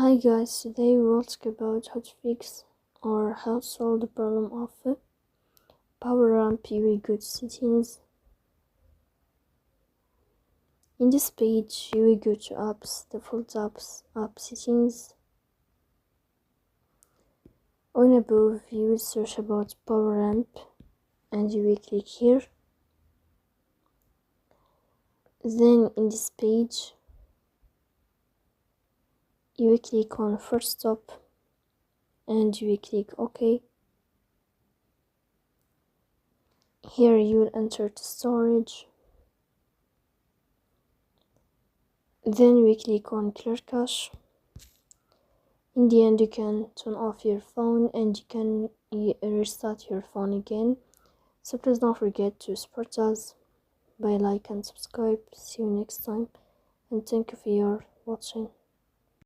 Hi guys, today we will talk about how to fix or how to solve the problem of Poweramp UI good settings. In this page, you will go to apps, default apps, app settings. On above, you will search about Poweramp and you will click here. Then in this page, you will click on first stop and you will click OK. Here you will enter the storage. Then we click on clear cache. In the end, you can turn off your phone and you can restart your phone again. So please don't forget to support us by like and subscribe. See you next time and thank you for your watching.